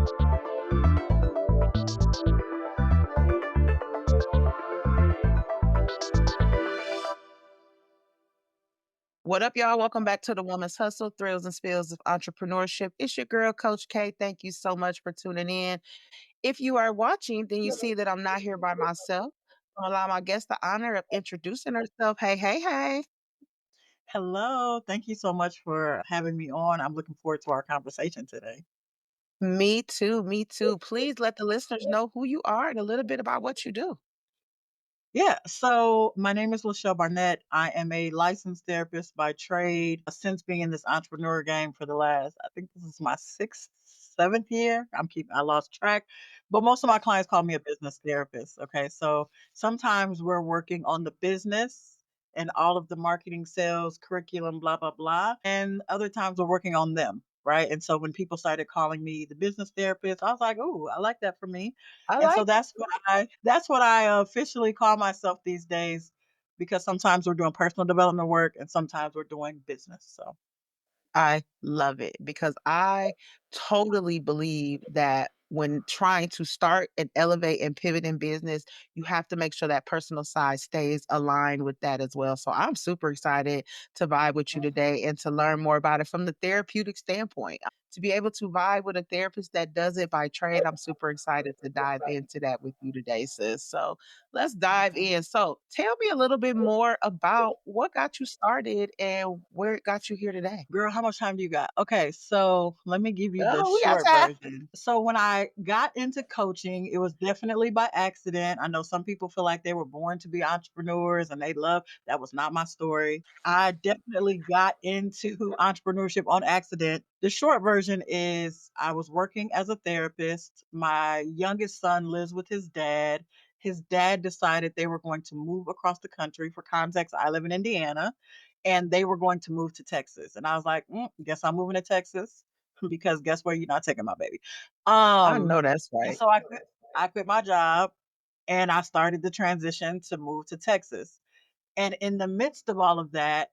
What up, y'all? Welcome back to the Woman's Hustle, Thrills and Spills of Entrepreneurship. It's your girl, Coach K. Thank you so much for tuning in. If you are watching, then you see that I'm not here by myself. I'll allow my guest the honor of introducing herself. Hey, hey, hey. Hello. Thank you so much for having me on. I'm looking forward to our conversation today. Me too. Me too. Please let the listeners know who you are and a little bit about what you do. Yeah, so my name is Lachelle Barnett. I am a licensed therapist by trade. Since being in this entrepreneur game for the last, I think this is my sixth, seventh year. I lost track. But most of my clients call me a business therapist. Okay. So sometimes we're working on the business and all of the marketing, sales, curriculum, blah, blah, blah. And other times we're working on them. Right. And so when people started calling me the business therapist, I was like, oh, I like that for me. I And so like that's what I officially call myself these days because sometimes we're doing personal development work and sometimes we're doing business. So I love it because I totally believe that when trying to start and elevate and pivot in business, you have to make sure that personal side stays aligned with that as well. So I'm super excited to vibe with you today and to learn more about it from the therapeutic standpoint. To be able to vibe with a therapist that does it by trade, I'm super excited to dive into that with you today, sis. So let's dive okay. in. So tell me a little bit more about what got you started and where it got you here today. Girl, how much time do you got? Okay, so let me give you the Oh, we got short time. version. So when I got into coaching, it was definitely by accident. I know some people feel like they were born to be entrepreneurs and they love that was not my story. I definitely got into entrepreneurship on accident. The short version is I was working as a therapist. My youngest son lives with his dad. His dad decided they were going to move across the country. For context, I live in Indiana and they were going to move to Texas. And I was like, guess I'm moving to Texas because guess where you're not taking my baby. I Um, know that's and right. so I quit my job and I started the transition to move to Texas. And in the midst of all of that,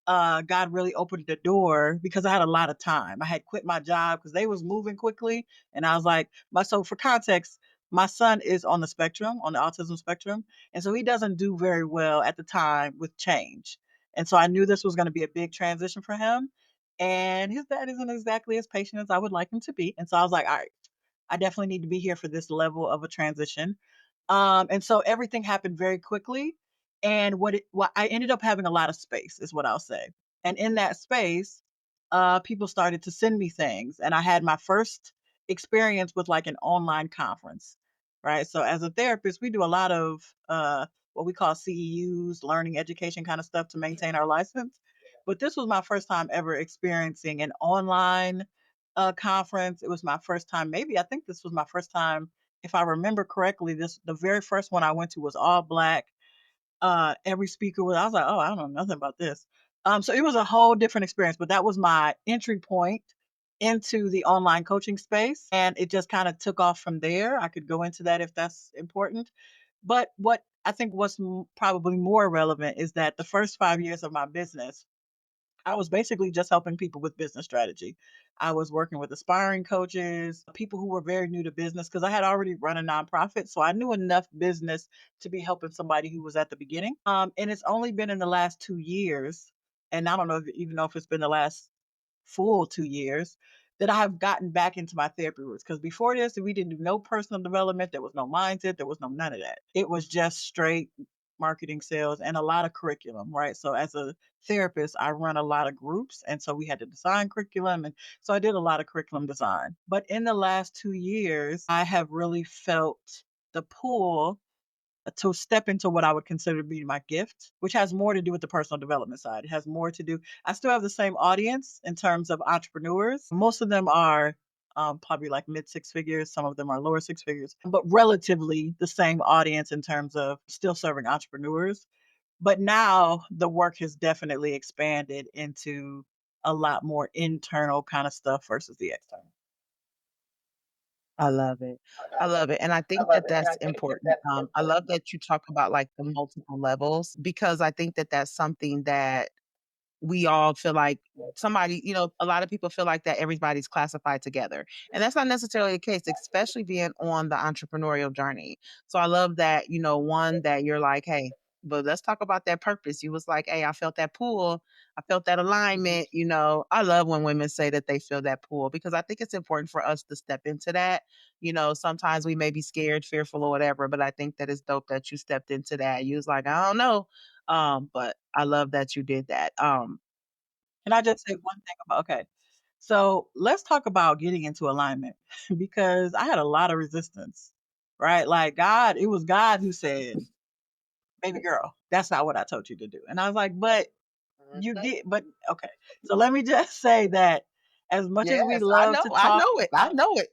God really opened the door because I had a lot of time. I had quit my job because they was moving quickly, and I was like, so for context, my son is on the spectrum, on the autism spectrum, and so he doesn't do very well at the time with change. And so I knew this was going to be a big transition for him, and his dad isn't exactly as patient as I would like him to be. And so I was like, all right, I definitely need to be here for this level of a transition. And so everything happened very quickly. And what I ended up having a lot of space is what I'll say. And in that space, people started to send me things. And I had my first experience with like an online conference. Right. So as a therapist, we do a lot of what we call CEUs, learning education kind of stuff to maintain our license. But this was my first time ever experiencing an online conference. It was my first time, maybe I think this was my first time, if I remember correctly, the very first one I went to was all black. Every speaker was, I was like, oh, I don't know nothing about this. So it was a whole different experience, but that was my entry point into the online coaching space. And it just kind of took off from there. I could go into that if that's important. But what I think was probably more relevant is that the first 5 years of my business, I was basically just helping people with business strategy. I was working with aspiring coaches, people who were very new to business because I had already run a nonprofit. So I knew enough business to be helping somebody who was at the beginning. And it's only been in the last 2 years, and I don't know even know if it's been the last full 2 years, that I have gotten back into my therapy roots. Because before this, we didn't do no personal development. There was no mindset. There was no none of that. It was just straight marketing, sales, and a lot of curriculum, right? So as a therapist, I run a lot of groups. And so we had to design curriculum. And so I did a lot of curriculum design. But in the last 2 years, I have really felt the pull to step into what I would consider to be my gift, which has more to do with the personal development side. It has more to do, I still have the same audience in terms of entrepreneurs. Most of them are probably like mid six figures, some of them are lower six figures, but relatively the same audience in terms of still serving entrepreneurs. But now the work has definitely expanded into a lot more internal kind of stuff versus the external. I love it. I love it. And I think that that's important. I love that you talk about like the multiple levels because I think that that's something that we all feel like somebody, a lot of people feel like that everybody's classified together. And that's not necessarily the case, especially being on the entrepreneurial journey. So I love that, one that you're like, hey, but let's talk about that purpose. You was like, hey, I felt that pull. I felt that alignment. I love when women say that they feel that pull because I think it's important for us to step into that. Sometimes we may be scared, fearful, or whatever, but I think that it's dope that you stepped into that. You was like, I don't know. But I love that you did that. Can I just say one thing about okay. So let's talk about getting into alignment because I had a lot of resistance, right? Like God, it was God who said, baby girl, that's not what I told you to do. And I was like, but you did, but okay. So let me just say that as much as we Yes, I love know, to I talk know it, I about, know it.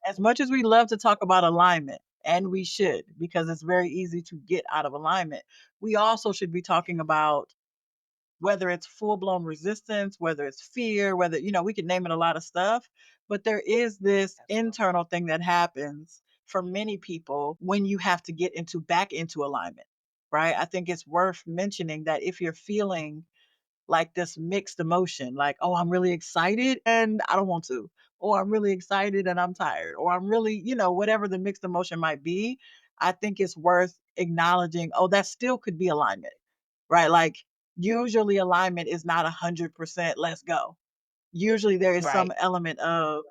as much as we love to talk about alignment, and we should, because it's very easy to get out of alignment, we also should be talking about whether it's full blown resistance, whether it's fear, whether, we could name it a lot of stuff. But there is this internal thing that happens for many people when you have to get into back into alignment, right? I think it's worth mentioning that if you're feeling like this mixed emotion, like, oh, I'm really excited and I don't want to, or I'm really excited and I'm tired, or I'm really, whatever the mixed emotion might be, I think it's worth acknowledging, oh, that still could be alignment, right? Like, usually alignment is not 100% let's go. Usually there is some Right. element of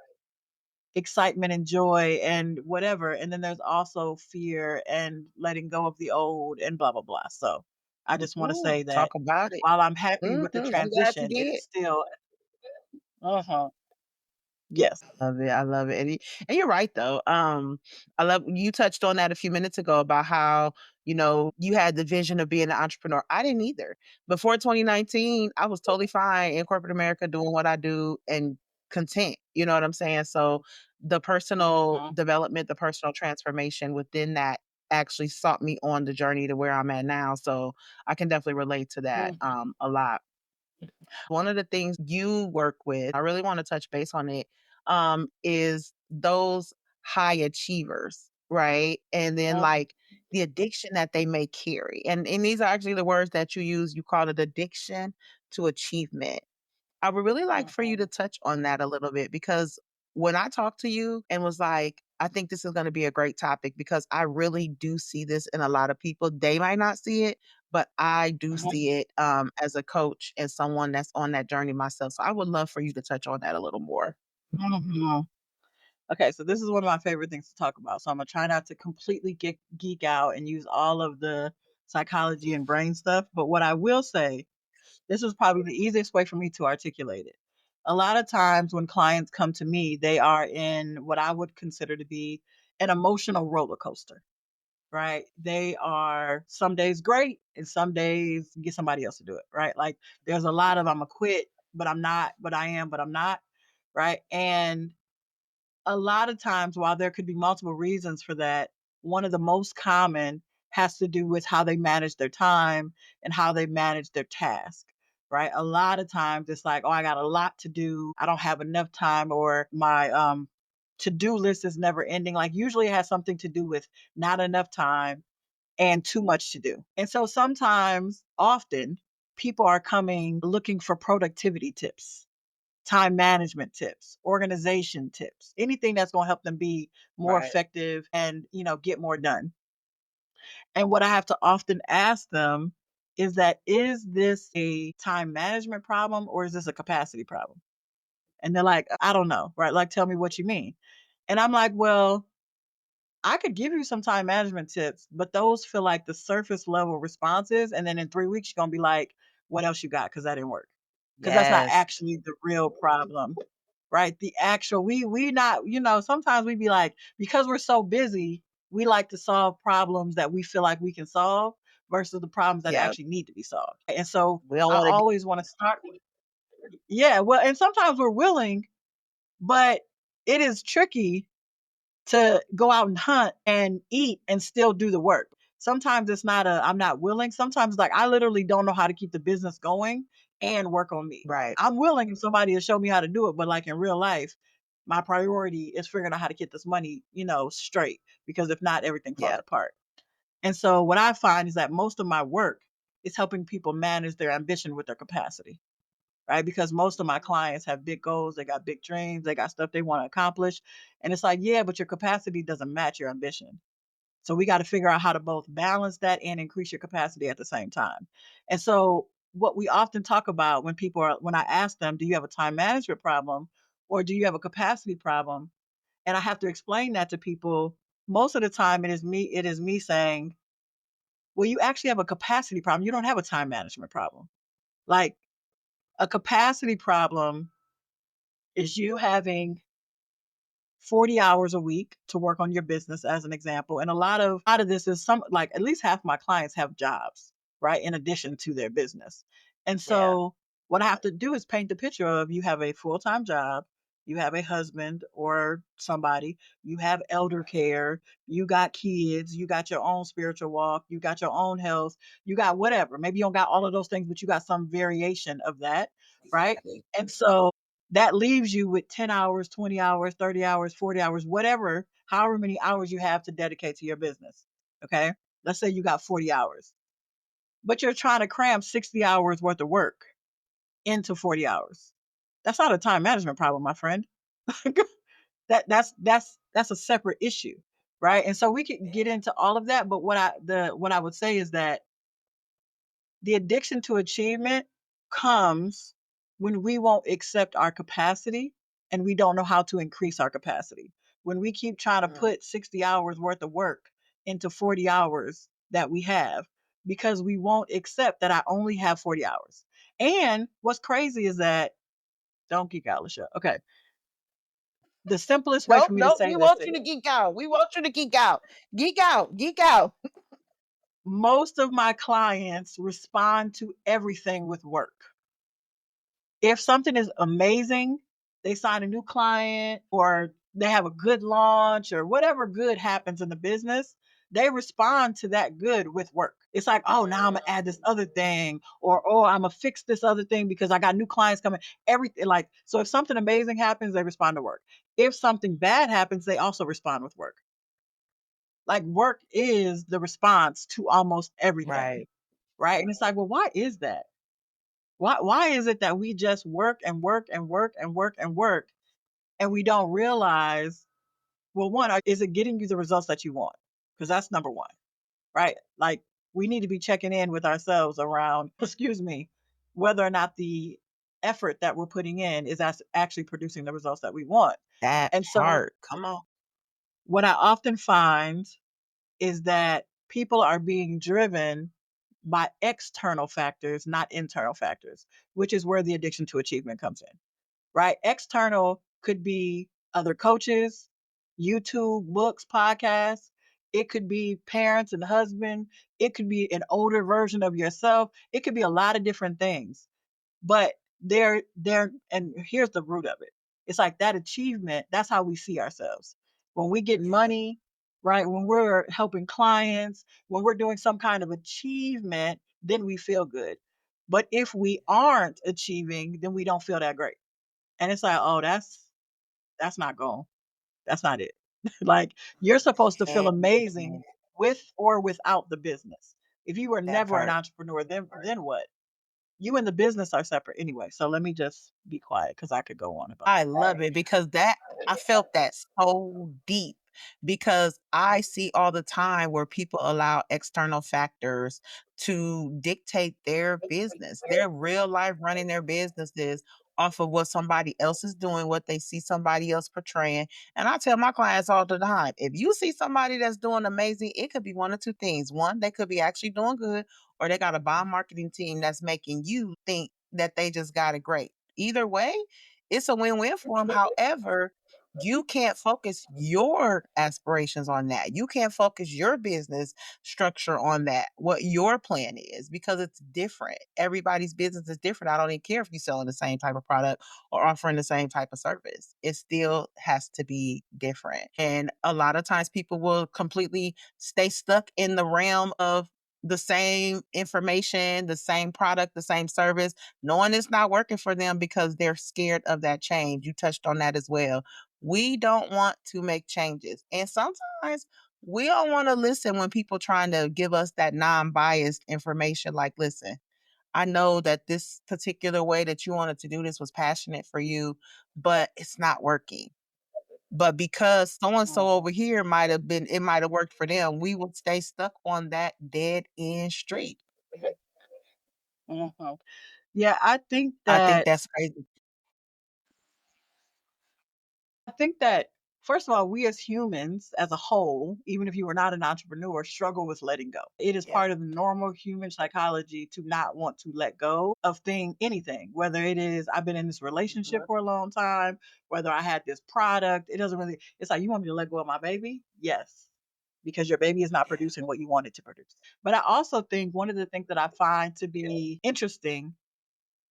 excitement and joy and whatever. And then there's also fear and letting go of the old and blah, blah, blah. So I just want to Mhm. say that Talk about it. while I'm happy with the I'm glad you transition, it did. is still, uh-huh. Yes. Love it, I love it, and you're right though, I love you touched on that a few minutes ago about how, you had the vision of being an entrepreneur. I didn't either. Before 2019, I was totally fine in corporate America doing what I do and content, you know what I'm saying? So, the personal Mhm, development, the personal transformation within that actually sought me on the journey to where I'm at now, so I can definitely relate to that, mhm, a lot. One of the things you work with, I really want to touch base on it, is those high achievers, right? And then mhm, like the addiction that they may carry. And these are actually the words that you use. You call it addiction to achievement. I would really like for you mhm, to touch on that a little bit because when I talked to you and was like, I think this is going to be a great topic because I really do see this in a lot of people. They might not see it, but I do mhm, see it as a coach and someone that's on that journey myself. So I would love for you to touch on that a little more. mhm. Okay, so this is one of my favorite things to talk about. So I'm gonna try not to completely geek out and use all of the psychology and brain stuff. But what I will say, this is probably the easiest way for me to articulate it. A lot of times when clients come to me, they are in what I would consider to be an emotional roller coaster, right? They are some days great and some days get somebody else to do it, right? Like there's a lot of I'm a quit, but I'm not, but I am, but I'm not, right? And a lot of times, while there could be multiple reasons for that, one of the most common has to do with how they manage their time and how they manage their task, right? A lot of times it's like, oh, I got a lot to do. I don't have enough time, or my to-do list is never ending. Like usually it has something to do with not enough time and too much to do. And so sometimes, often, people are coming looking for productivity tips, time management tips, organization tips, anything that's going to help them be more Right. effective and, get more done. And what I have to often ask them is this a time management problem or is this a capacity problem? And they're like, I don't know, right? Like, tell me what you mean. And I'm like, well, I could give you some time management tips, but those feel like the surface level responses. And then in 3 weeks, you're going to be like, what else you got? Because that didn't work. Because that's not Yes. actually the real problem, right? The actual, we not, sometimes we be like, because we're so busy, we like to solve problems that we feel like we can solve versus the problems that Yeah. actually need to be solved. And so We don't I want to always want to start with, yeah, well, and sometimes we're willing, but it is tricky to go out and hunt and eat and still do the work. Sometimes it's not a I'm not willing. Sometimes like I literally don't know how to keep the business going and work on me. right. I'm willing if somebody to show me how to do it, but like in real life, my priority is figuring out how to get this money, straight because if not everything falls Yeah. apart. And so what I find is that most of my work is helping people manage their ambition with their capacity, right? Because most of my clients have big goals, they got big dreams, they got stuff they want to accomplish. And it's like, yeah, but your capacity doesn't match your ambition. So we got to figure out how to both balance that and increase your capacity at the same time. And so what we often talk about when I ask them, do you have a time management problem or do you have a capacity problem? And I have to explain that to people. Most of the time it is me saying, well, you actually have a capacity problem. You don't have a time management problem. Like a capacity problem is you having 40 hours a week to work on your business as an example. And a lot of this is some like at least half my clients have jobs, right? In addition to their business. And Yeah. so what I have to do is paint the picture of you have a full-time job, you have a husband or somebody, you have elder care, you got kids, you got your own spiritual walk, you got your own health, you got whatever. Maybe you don't got all of those things, but you got some variation of that, right? Exactly. And so that leaves you with 10 hours, 20 hours, 30 hours, 40 hours, whatever, however many hours you have to dedicate to your business. Okay. Let's say you got 40 hours, but you're trying to cram 60 hours worth of work into 40 hours. That's not a time management problem, my friend. That's a separate issue. Right. And so we could get into all of that. But what I would say is that the addiction to achievement comes when we won't accept our capacity and we don't know how to increase our capacity. When we keep trying to Mm. put 60 hours worth of work into 40 hours that we have because we won't accept that I only have 40 hours. And what's crazy is that, don't geek out, Lisha. Okay. The simplest way Nope, for me to nope. say We this want you to is geek out. We want you to geek out. Geek out. Geek out. most of my clients respond to everything with work. If something is amazing, they sign a new client or they have a good launch or whatever good happens in the business, they respond to that good with work. It's like, oh, now I'm gonna add this other thing, or oh, I'm gonna fix this other thing because I got new clients coming. Everything like so. If something amazing happens, they respond to work. If something bad happens, they also respond with work. Like work is the response to almost everything, Right. right? And it's like, well, why is that? Why is it that we just work and work and work and work and work and we don't realize, well, one, is it getting you the results that you want? Because that's number one, right? Like we need to be checking in with ourselves around, excuse me, whether or not the effort that we're putting in is actually producing the results that we want. That And so part. Come on. what I often find is that people are being driven by external factors, not internal factors, which is where the addiction to achievement comes in, right? External could be other coaches, YouTube, books, podcasts. It could be parents and husband. It could be an older version of yourself. It could be a lot of different things. But and here's the root of it. It's like that achievement, that's how we see ourselves. When we get money, right? When we're helping clients, when we're doing some kind of achievement, then we feel good. But if we aren't achieving, then we don't feel that great. And it's like, oh, that's not going. That's not it. Like you're supposed to feel amazing Man, with or without the business. If you were that never an part. entrepreneur, then what? You and the business are separate anyway. So let me just be quiet because I could go on about I love it because that I felt that so deep because I see all the time where people allow external factors to dictate their business, their real life running their businesses off of what somebody else is doing, what they see somebody else portraying. And I tell my clients all the time, if you see somebody that's doing amazing, it could be one of two things. One, they could be actually doing good, or they got a bomb marketing team that's making you think that they just got it great. Either way, it's a win-win for them. However, you can't focus your aspirations on that. You can't focus your business structure on that, what your plan is, because it's different. Everybody's business is different. I don't even care if you're selling the same type of product or offering the same type of service. It still has to be different. And a lot of times people will completely stay stuck in the realm of the same information, the same product, the same service, knowing it's not working for them because they're scared of that change. You touched on that as well. We don't want to make changes. And sometimes We don't want to listen when people trying to give us that non-biased information. Like, listen, I know that this particular way that you wanted to do this was passionate for you, but it's not working. But because so and so over here might have been, it might have worked for them, we would stay stuck on that dead end street. Mhm. Yeah, I think that's crazy. I think that first of all, we as humans as a whole, even if you are not an entrepreneur, struggle with letting go. It is Yeah. part of the normal human psychology to not want to let go of anything, whether it is I've been in this relationship for a long time, whether I had this product, it doesn't really, it's like, you want me to let go of my baby? Yes. Because your baby is not Yeah. producing what you want it to produce. But I also think one of the things that I find to be interesting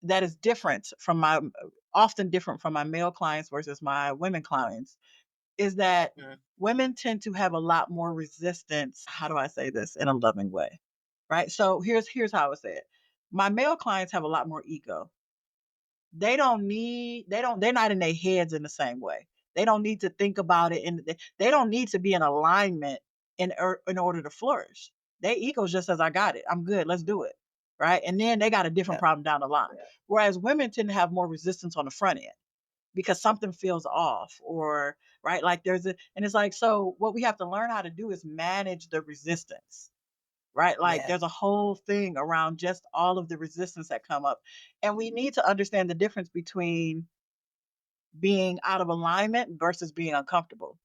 that is different from my often different from my male clients versus my women clients is that Mhm. women tend to have a lot more resistance. How do I say this in a loving way? Right? So here's how I would say it. My male clients have a lot more ego. They're not in their heads in the same way. They don't need to think about it and they don't need to be in alignment in order to flourish. Their ego just says, I got it. I'm good. Let's do it. Right. And then they got a different Yeah. problem down the line. Whereas women tend to have more resistance on the front end because something feels off or right. Like and it's like, so what we have to learn how to do is manage the resistance, right? Like Yeah. there's a whole thing around just all of the resistance that come up. And we need to understand the difference between being out of alignment versus being uncomfortable.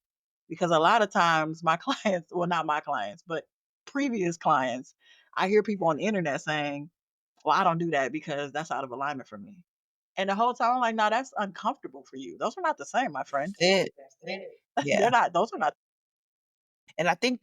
Because a lot of times my clients, well, not my clients, but previous clients, I hear people on the internet saying, well, I don't do that because that's out of alignment for me. And the whole time I'm like, no, that's uncomfortable for you. Those are not the same, my That's friend. it. They're Yeah. not, those are not. And I think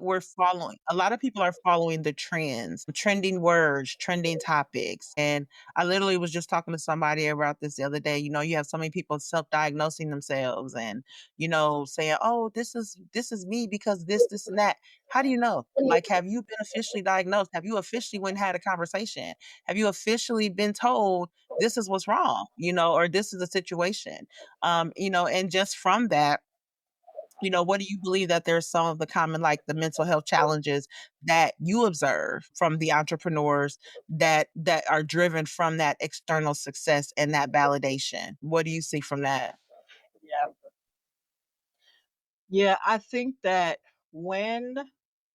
we're following a lot of people are following the trends, trending words, trending topics. And I literally was just talking to somebody about this the other day. You know, you have so many people self-diagnosing themselves and, you know, saying, "Oh, this is me because this and that." How do you know? Like, have you been officially diagnosed? Have you officially went and had a conversation? Have you officially been told this is what's wrong, you know, or this is a situation? You know, and just from that, you know, what do you believe that there's some of the common, like the mental health challenges that you observe from the entrepreneurs that are driven from that external success and that validation? What do you see from that? Yeah. Yeah. I think that when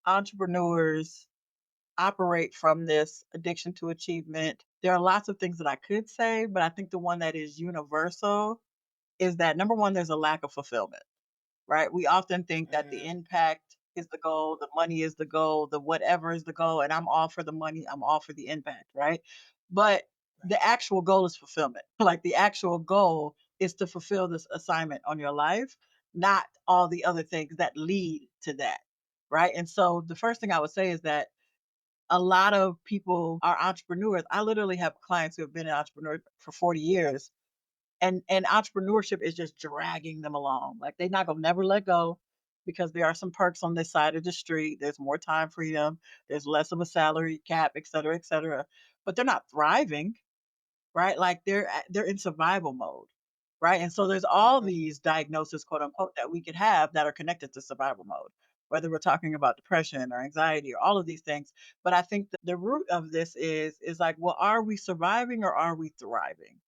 entrepreneurs operate from this addiction to achievement, there are lots of things that I could say, but I think the one that is universal is that number one, there's a lack of fulfillment, right? We often think that the Mhm. impact is the goal, the money is the goal, the whatever is the goal, and I'm all for the money, I'm all for the impact, right? But Right. the actual goal is fulfillment. Like the actual goal is to fulfill this assignment on your life, not all the other things that lead to that, right? And so the first thing I would say is that a lot of people are entrepreneurs. I literally have clients who have been an entrepreneur for 40 years and entrepreneurship is just dragging them along. Like they're not gonna never let go because there are some perks on this side of the street. There's more time freedom, there's less of a salary cap, et cetera, et cetera. But they're not thriving, right? Like they're in survival mode. Right. And so there's all Mhm. these diagnoses, quote unquote, that we could have that are connected to survival mode, whether we're talking about depression or anxiety or all of these things. But I think that the root of this is like, well, are we surviving or are we thriving?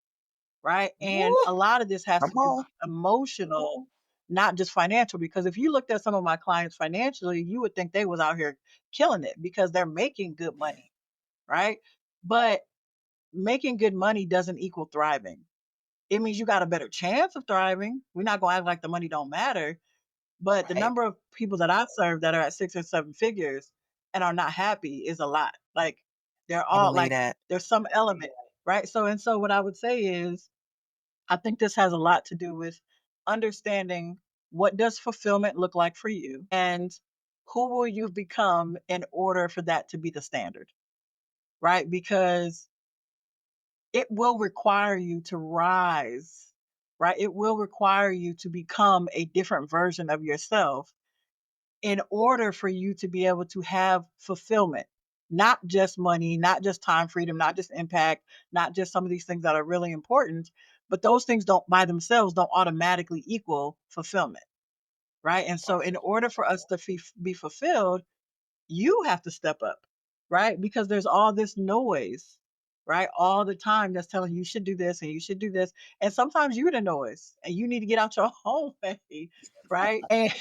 Right. And Woo, a lot of this has come to do on. with emotional, not just financial, because if you looked at some of my clients financially, you would think they was out here killing it because they're making good money. Right. But making good money doesn't equal thriving. It means you got a better chance of thriving. We're not gonna act like the money don't matter, but the Right. number of people that I serve that are at 6 or 7 figures and are not happy is a lot. Like they're I all believe like that. there's some element, right? So what I would say is I think this has a lot to do with understanding what does fulfillment look like for you and who will you become in order for that to be the standard, right? Because it will require you to rise, right? It will require you to become a different version of yourself in order for you to be able to have fulfillment, not just money, not just time freedom, not just impact, not just some of these things that are really important, but those things don't by themselves don't automatically equal fulfillment, right? And so, in order for us to be fulfilled, you have to step up, right? Because there's all this noise, right? All the time that's telling you should do this and you should do this. And sometimes you're the noise and you need to get out your own way, right? And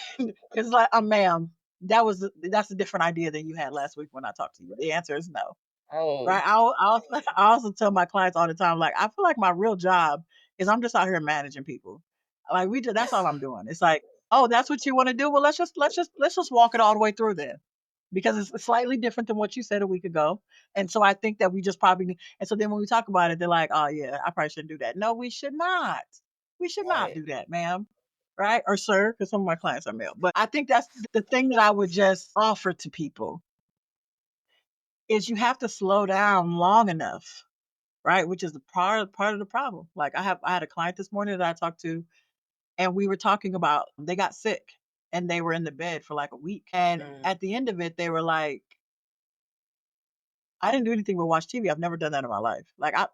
it's like, ma'am, that's a different idea than you had last week when I talked to you. The answer is no. Oh, Right. I also tell my clients all the time, like, I feel like my real job is I'm just out here managing people. Like that's all I'm doing. It's like, oh, that's what you want to do. Well, let's just walk it all the way through then. Because it's slightly different than what you said a week ago. And so I think that we just probably and so then when we talk about it, they're like, oh yeah, I probably shouldn't do that. No, we should not. We should not right, do that, ma'am. Right? Or sir, because some of my clients are male. But I think that's the thing that I would just offer to people is you have to slow down long enough, right? Which is the part of the problem. Like I had a client this morning that I talked to, and we were talking about they got sick and they were in the bed for like a week. And mm, at the end of it, they were like, I didn't do anything but watch TV. I've never done that in my life. Like I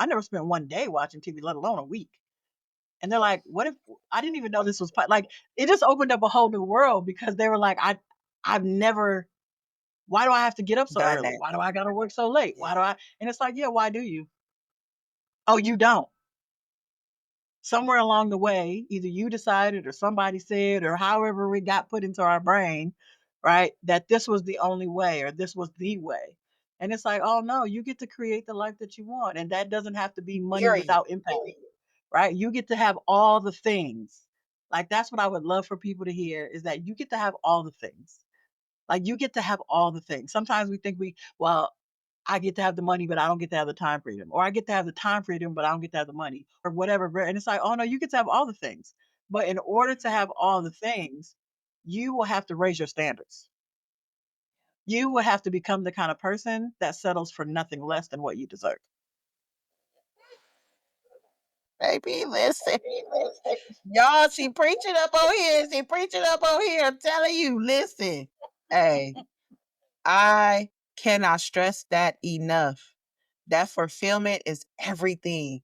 never spent one day watching TV, let alone a week. And they're like, what if I didn't even know this was like it just opened up a whole new world because they were like, I've never why do I have to get up so done early? that. Why do I gotta work so late? Yeah. Why do I and it's like, yeah, why do you? Oh, you don't. Somewhere along the way, either you decided or somebody said, or however it got put into our brain, right, that this was the only way or this was the way. And it's like, oh no, you get to create the life that you want. And that doesn't have to be money Period. without impact, right? You get to have all the things. Like that's what I would love for people to hear is that you get to have all the things. Like you get to have all the things. Sometimes we think well, I get to have the money, but I don't get to have the time freedom. Or I get to have the time freedom, but I don't get to have the money or whatever. And it's like, oh no, you get to have all the things. But in order to have all the things, you will have to raise your standards. You will have to become the kind of person that settles for nothing less than what you deserve. Baby, listen. Y'all, she preaching up on here. She preaching up on here. I'm telling you, listen. Hey, I cannot stress that enough. That fulfillment is everything.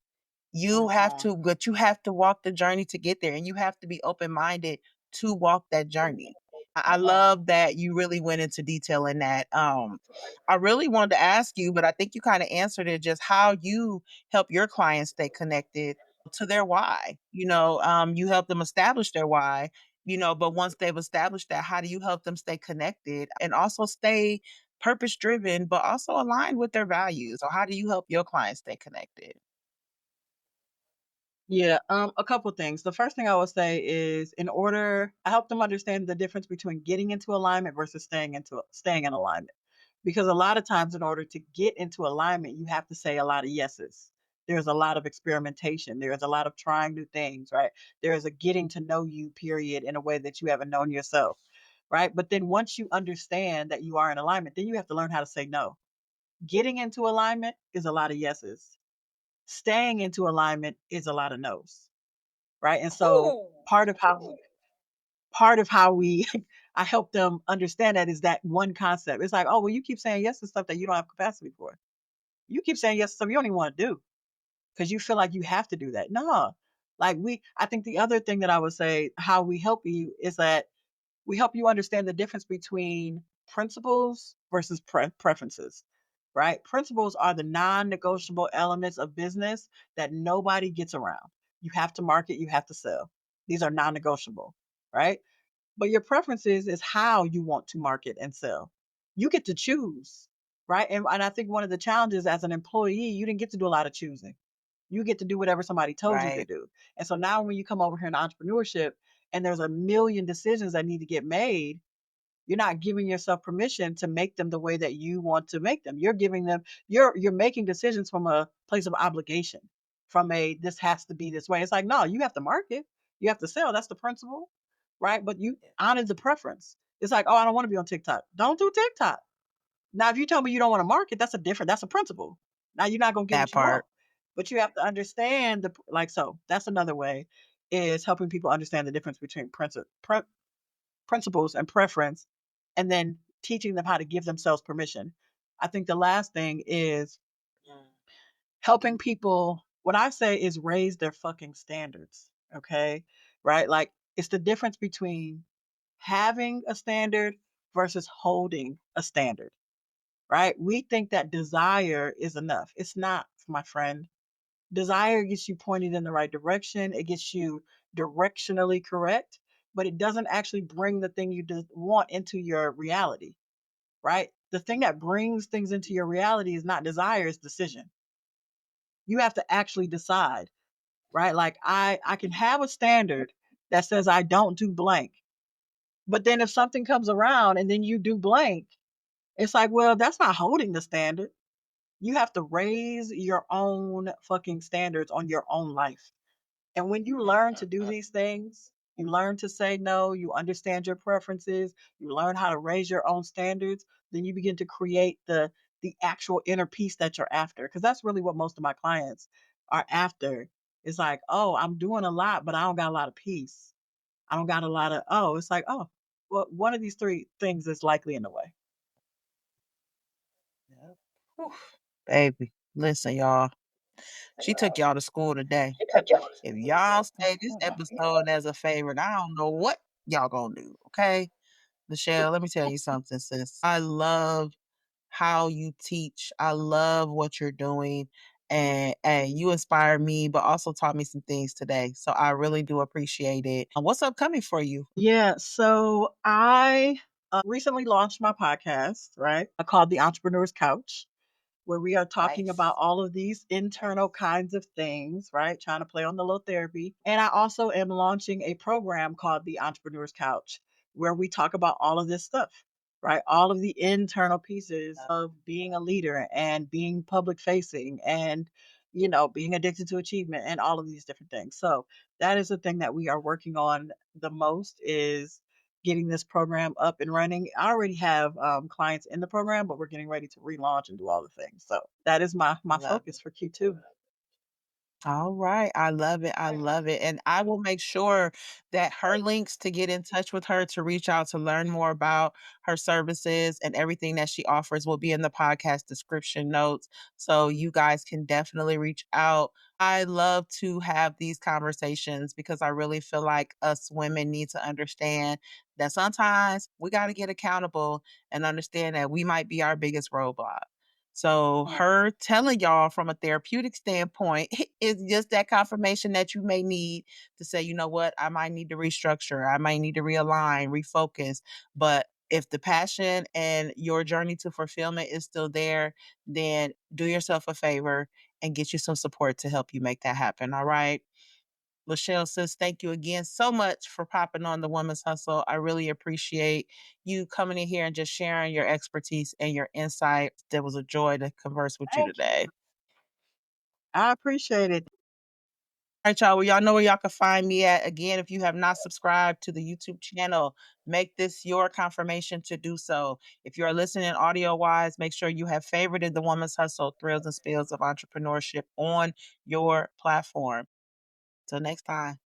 Mhm. But you have to walk the journey to get there, and you have to be open minded to walk that journey. I love that you really went into detail in that. I really wanted to ask you, but I think you kind of answered it just how you help your clients stay connected to their why. You help them establish their why, but once they've established that, how do you help them stay connected and also stay purpose driven, but also aligned with their values? Or how do you help your clients stay connected? Yeah, a couple things. The first thing I would say is I help them understand the difference between getting into alignment versus staying in alignment. Because a lot of times, in order to get into alignment, you have to say a lot of yeses. There's a lot of experimentation. There's a lot of trying new things, right? There's a getting to know you period in a way that you haven't known yourself, right? But then once you understand that you are in alignment, then you have to learn how to say no. Getting into alignment is a lot of yeses. Staying into alignment is a lot of no's, right? And so Ooh. part of how we I help them understand that is that one concept. It's like, oh, well, you keep saying yes to stuff that you don't have capacity for. You keep saying yes to stuff you don't even want to do because you feel like you have to do that. No. I think the other thing that I would say, how we help you is that we help you understand the difference between principles versus preferences, right? Principles are the non negotiable elements of business that nobody gets around. You have to market, you have to sell. These are non negotiable, right? But your preferences is how you want to market and sell. You get to choose, right? And I think one of the challenges as an employee, you didn't get to do a lot of choosing. You get to do whatever somebody told you to Right. do. And so now when you come over here in entrepreneurship and there's a million decisions that need to get made, you're not giving yourself permission to make them the way that you want to make them. You're making decisions from a place of obligation, from a this has to be this way. It's like, no, you have to market, you have to sell. That's the principle, right? But you honor the preference. It's like, oh, I don't want to be on TikTok. Don't do TikTok. Now, if you tell me you don't want to market, that's a principle. Now you're not gonna get That what you part. want. But you have to understand so that's another way is helping people understand the difference between principles and preference, and then teaching them how to give themselves permission. I think the last thing is Mm. helping people. What I say is raise their fucking standards. Okay. Right. Like It's the difference between having a standard versus holding a standard, right? We think that desire is enough. It's not, my friend. Desire gets you pointed in the right direction, it gets you directionally correct, but it doesn't actually bring the thing you want into your reality, right? The thing that brings things into your reality is not desire, it's decision. You have to actually decide, right? Like I can have a standard that says I don't do blank. But then if something comes around and then you do blank, it's like, well, that's not holding the standard. You have to raise your own fucking standards on your own life. And when you learn to do these things, you learn to say no, you understand your preferences, you learn how to raise your own standards, then you begin to create the actual inner peace that you're after. Because that's really what most of my clients are after. It's like, oh, I'm doing a lot, but I don't got a lot of peace. I don't got a lot of, oh, it's like, oh, well, one of these three things is likely in the way. Yep. Whew. Baby, listen, y'all. She took y'all to school today. If y'all stay this episode as a favorite, I don't know what y'all gonna do, okay? Michelle, let me tell you something, sis. I love how you teach. I love what you're doing. And you inspired me, but also taught me some things today. So I really do appreciate it. What's upcoming for you? Yeah, so I recently launched my podcast, right? Called The Entrepreneur's Couch, where we are talking about Nice. all of these internal kinds of things, right? Trying to play on the little therapy. And I also am launching a program called The Entrepreneur's Couch, where we talk about all of this stuff, right? All of the internal pieces of being a leader and being public facing and, being addicted to achievement and all of these different things. So that is the thing that we are working on the most is getting this program up and running. I already have clients in the program, but we're getting ready to relaunch and do all the things. So that is my Love focus for Q2. All right. I love it. I love it. And I will make sure that her links to get in touch with her to reach out to learn more about her services and everything that she offers will be in the podcast description notes. So you guys can definitely reach out. I love to have these conversations because I really feel like us women need to understand that sometimes we got to get accountable and understand that we might be our biggest roadblock. So her telling y'all from a therapeutic standpoint is just that confirmation that you may need to say, you know what, I might need to restructure, I might need to realign, refocus. But if the passion and your journey to fulfillment is still there, then do yourself a favor and get you some support to help you make that happen. All right. Lachelle says, thank you again so much for popping on the Woman's Hustle. I really appreciate you coming in here and just sharing your expertise and your insight. It was a joy to converse with you Thank you. today. I appreciate it. All right, y'all. Well, y'all know where y'all can find me at. Again, if you have not subscribed to the YouTube channel, make this your confirmation to do so. If you are listening audio wise, make sure you have favorited the Woman's Hustle Thrills and Spills of Entrepreneurship on your platform. Till next time.